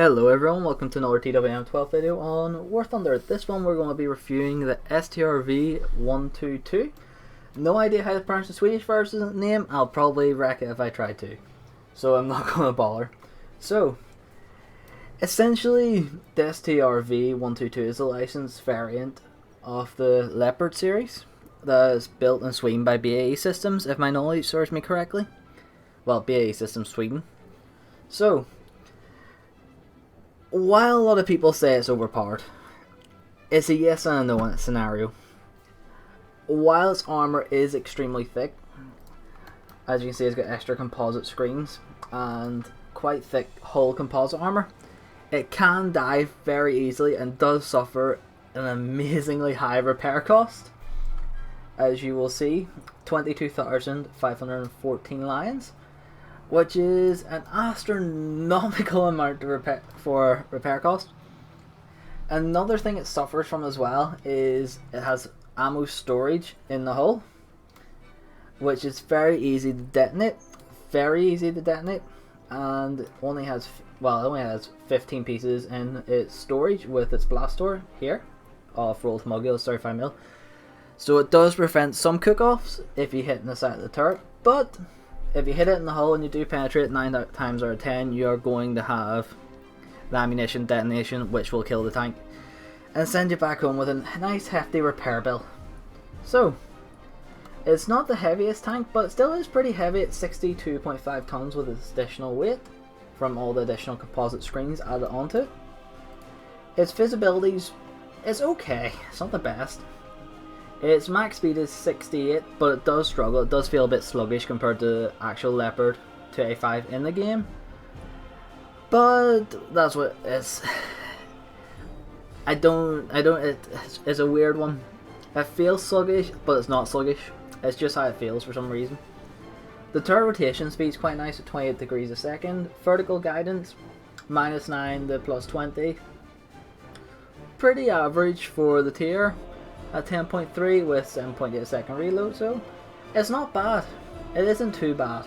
Hello everyone, welcome to another TWM12 video on War Thunder. This one we're going to be reviewing the STRV122. No idea how to pronounce the Swedish version of the name, I'll probably wreck it if I try to. So I'm not going to bother. So, essentially the STRV122 is a licensed variant of the Leopard series that is built in Sweden by BAE Systems, if my knowledge serves me correctly. Well, BAE Systems Sweden. So, while a lot of people say it's overpowered, it's a yes and a no in its scenario. While its armour is extremely thick, as you can see it's got extra composite screens and quite thick hull composite armour, it can die very easily and does suffer an amazingly high repair cost. As you will see, 22,514 lions, which is an astronomical amount for repair cost. Another thing it suffers from as well is it has ammo storage in the hull, which is very easy to detonate, and it only has 15 pieces in its storage with its blast door here of rolled modules 35mm. So it does prevent some cook-offs if you hit in the side of the turret, but if you hit it in the hull and you do penetrate, 9 times out of 10 you are going to have the ammunition detonation, which will kill the tank and send you back home with a nice hefty repair bill. So, it's not the heaviest tank, but it still is pretty heavy at 62.5 tons with its additional weight from all the additional composite screens added onto it. Its visibility is okay, it's not the best. Its max speed is 68, but it does struggle. It does feel a bit sluggish compared to the actual Leopard 2A5 in the game. But that's what it is. It's a weird one. It feels sluggish, but it's not sluggish. It's just how it feels for some reason. The turret rotation speed is quite nice at 28 degrees a second. Vertical guidance, -9 to +20. Pretty average for the tier at 10.3 with 7.8 second reload, so it's not bad. It isn't too bad.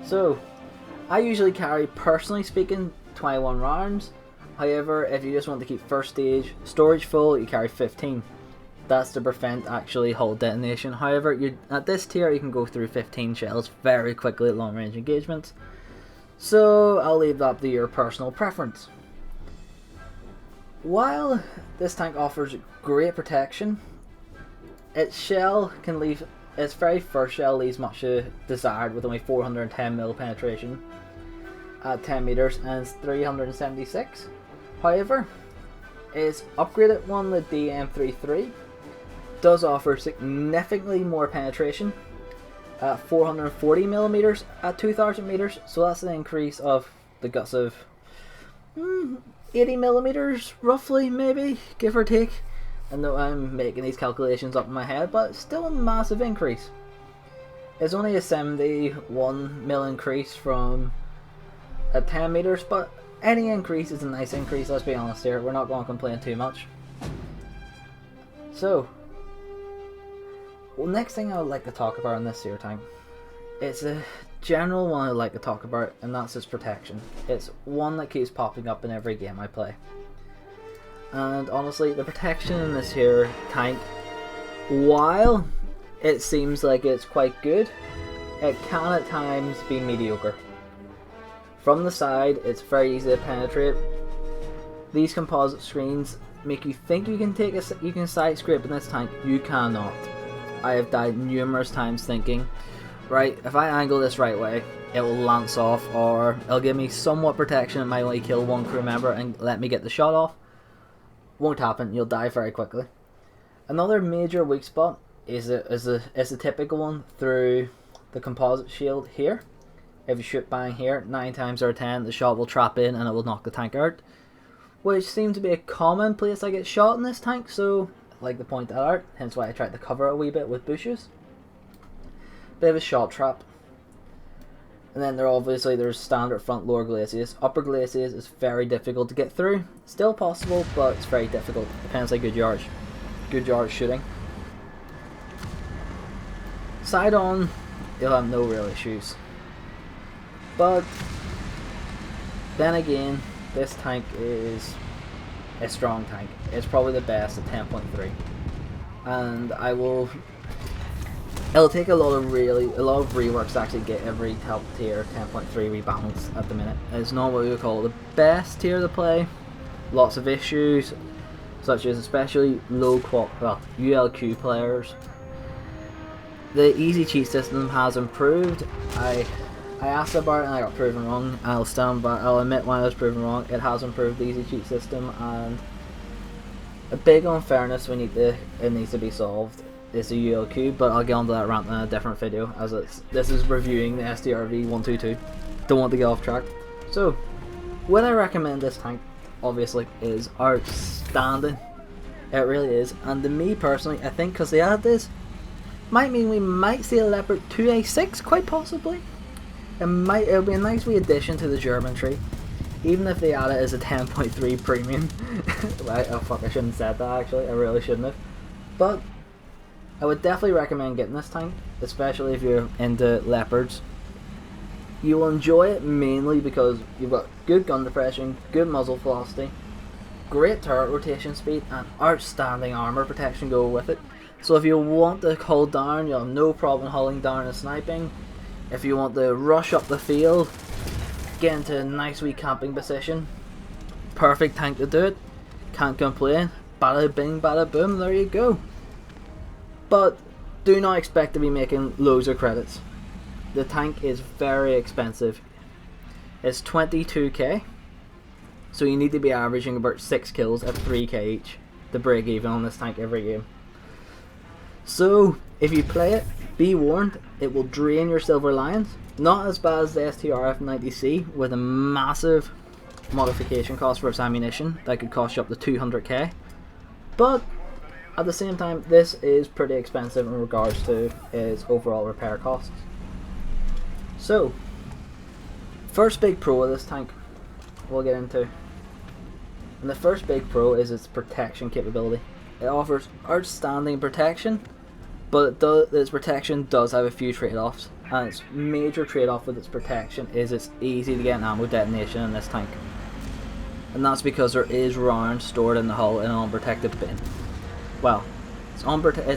So I usually carry, personally speaking, 21 rounds. However, if you just want to keep first stage storage full, you carry 15. That's to prevent actually hull detonation. However, at this tier you can go through 15 shells very quickly at long range engagements. So I'll leave that up to your personal preference. While this tank offers great protection, its very first shell leaves much desired with only 410mm penetration at 10 meters and 376. However, its upgraded one, the DM33, does offer significantly more penetration at 440mm at 2000 meters, so that's an increase of the guts of 80mm roughly, maybe, give or take. I know I'm making these calculations up in my head, but it's still a massive increase. It's only a 71mm increase from at 10 meters, but any increase is a nice increase, let's be honest here. We're not going to complain too much. So, next thing I would like to talk about in this here tank, it's a general one I'd like to talk about, and that's its protection. It's one that keeps popping up in every game I play. And honestly, the protection in this here tank, while it seems like it's quite good, it can at times be mediocre. From the side, it's very easy to penetrate. These composite screens make you think you can side scrape in this tank. You cannot. I have died numerous times thinking, right, if I angle this right way, it will lance off, or it'll give me somewhat protection. It might only kill one crew member and let me get the shot off. Won't happen. You'll die very quickly. Another major weak spot is a typical one through the composite shield here. If you shoot bang here, 9 times out of 10 the shot will trap in and it will knock the tank out, which seems to be a common place I get shot in this tank, so I'd like to point that out, hence why I tried to cover it a wee bit with bushes. Bit of a shot trap. And then there's standard front lower glacis. Upper glacis is very difficult to get through. Still possible, but it's very difficult. Depends how good you are shooting. Side on, you'll have no real issues. But then again, this tank is a strong tank. It's probably the best at 10.3, and it'll take a lot of reworks to actually get every top tier 10.3 rebalanced at the minute. It's not what we would call the best tier to play. Lots of issues, such as especially ULQ players. The easy cheat system has improved. I asked about it and I got proven wrong. I'll admit when I was proven wrong. It has improved, the easy cheat system, and a big unfairness it needs to be solved is the ULQ, but I'll get onto that rant in a different video, as this is reviewing the STRV122. Don't want to get off track. So, would I recommend this tank? Obviously, is outstanding. It really is, and to me personally, I think because they added this, might mean we might see a Leopard 2A6, quite possibly. It'll be a nice wee addition to the German tree, even if they add it as a 10.3 premium. Oh fuck, I shouldn't have said that actually, I really shouldn't have. But I would definitely recommend getting this tank, especially if you're into Leopards. You will enjoy it mainly because you've got good gun depression, good muzzle velocity, great turret rotation speed, and outstanding armor protection go with it. So if you want to hold down, you'll have no problem holding down and sniping. If you want to rush up the field, get into a nice wee camping position, perfect tank to do it. Can't complain. Bada bing, bada boom, there you go. But do not expect to be making loads of credits. The tank is very expensive. It's 22k, so you need to be averaging about 6 kills at 3k each to break even on this tank every game. So if you play it, be warned, it will drain your silver lions. Not as bad as the STRF90C with a massive modification cost for its ammunition that could cost you up to 200k, but at the same time this is pretty expensive in regards to its overall repair costs. So first big pro of this tank we'll get into, and the first big pro is its protection capability. It offers outstanding protection, but its protection does have a few trade-offs, and its major trade-off with its protection is it's easy to get an ammo detonation in this tank, and that's because there is rounds stored in the hull in an unprotected bin. Well, it's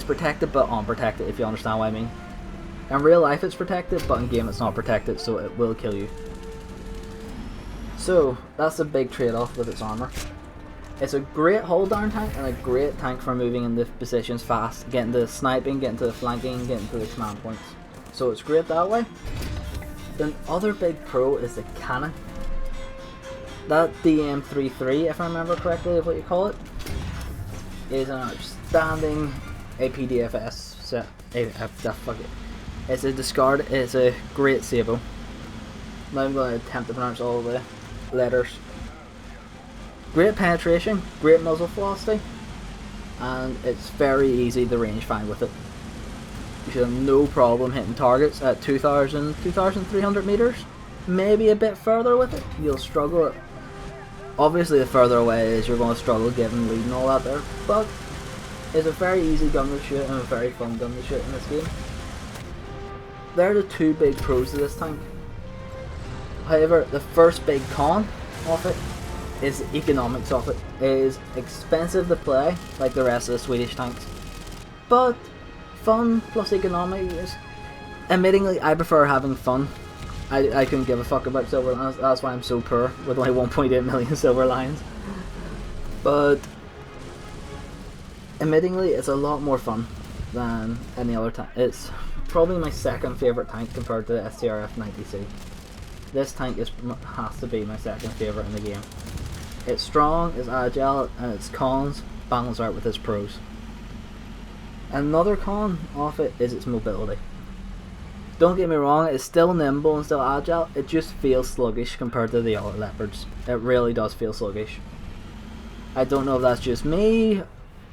protected but unprotected, if you understand what I mean. In real life it's protected, but in game it's not protected, so it will kill you. So that's a big trade-off with its armor. It's a great hold down tank and a great tank for moving into positions fast, getting to the sniping, getting to the flanking, getting to the command points. So it's great that way. The other big pro is the cannon. That DM33, if I remember correctly of what you call it, is an outstanding APDFS set. It's a great sabo. Now I'm going to attempt to pronounce all the letters. Great penetration, great muzzle velocity, and it's very easy to range find with it. You should have no problem hitting targets at 2,300 meters, maybe a bit further with it. You'll struggle. Obviously the further away it is, you're going to struggle given lead and all that there, but it's a very easy gun to shoot and a very fun gun to shoot in this game. They're the two big pros of this tank. However, the first big con of it is the economics of it. It is expensive to play, like the rest of the Swedish tanks, but fun plus economics. Admittingly, I prefer having fun. I couldn't give a fuck about silver lions. That's why I'm so poor with only 1.8 million silver lions. But admittingly, it's a lot more fun than any other tank. It's probably my second favourite tank compared to the STRF90C. This tank has to be my second favourite in the game. It's strong, it's agile, and its cons balance out with its pros. Another con of it is its mobility. Don't get me wrong, it's still nimble and still agile, it just feels sluggish compared to the other Leopards. It really does feel sluggish. I don't know if that's just me,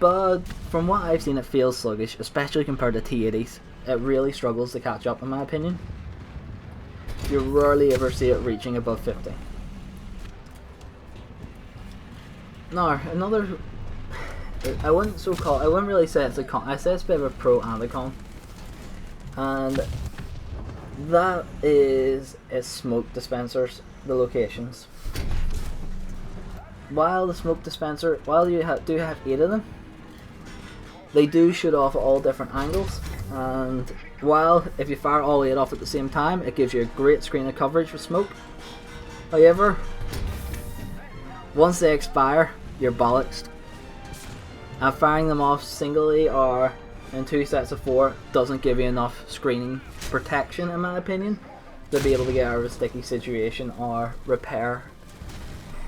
but from what I've seen it feels sluggish, especially compared to T80s. It really struggles to catch up in my opinion. You rarely ever see it reaching above 50. Now, another, I wouldn't really say it's a con, I say it's a bit of a pro and a con. And that is its smoke dispensers, the locations. while the smoke dispenser, while you do have 8 of them, they do shoot off at all different angles, and while if you fire all 8 off at the same time, it gives you a great screen of coverage for smoke. However, once they expire, you're bollocksed. And firing them off singly or in 2 sets of 4 doesn't give you enough screening protection, in my opinion, to be able to get out of a sticky situation or repair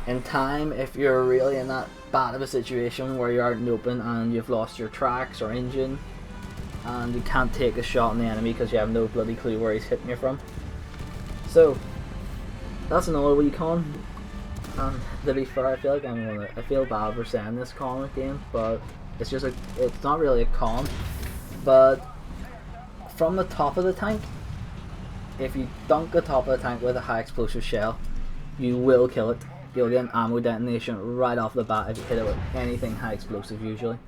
in time if you're really in that bad of a situation where you're out in the open and you've lost your tracks or engine and you can't take a shot on the enemy because you have no bloody clue where he's hitting you from. So that's another wee con. And to be fair, I feel like I feel bad for saying this con again, but it's not really a con. But from the top of the tank, if you dunk the top of the tank with a high explosive shell, you will kill it. You'll get an ammo detonation right off the bat if you hit it with anything high explosive usually.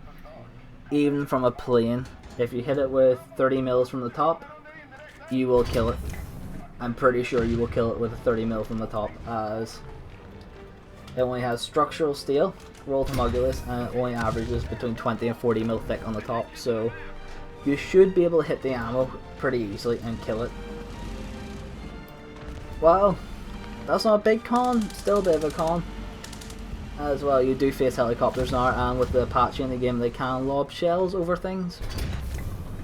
Even from a plane, if you hit it with 30 mils from the top, you will kill it. I'm pretty sure you will kill it with a 30 mil from the top, as it only has structural steel, rolled homunculus, and it only averages between 20 and 40 mil thick on the top, so you should be able to hit the ammo pretty easily and kill it. Well, that's not a big con, still a bit of a con. As well, you do face helicopters now, and with the Apache in the game, they can lob shells over things.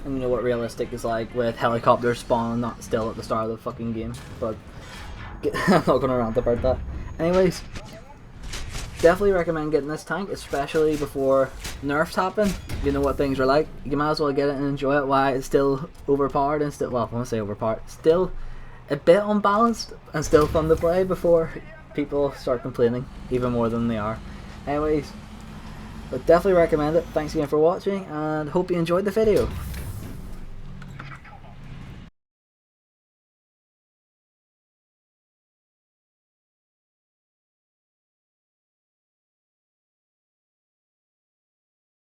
And you know what realistic is like with helicopters spawning not still at the start of the fucking game, but I'm not going to rant about that. Anyways, definitely recommend getting this tank, especially before nerfs happen. You know what things are like. You might as well get it and enjoy it while it's still overpowered and still, well, I want to say overpowered, still a bit unbalanced and still fun to play before people start complaining even more than they are. Anyways, but definitely recommend it. Thanks again for watching and hope you enjoyed the video.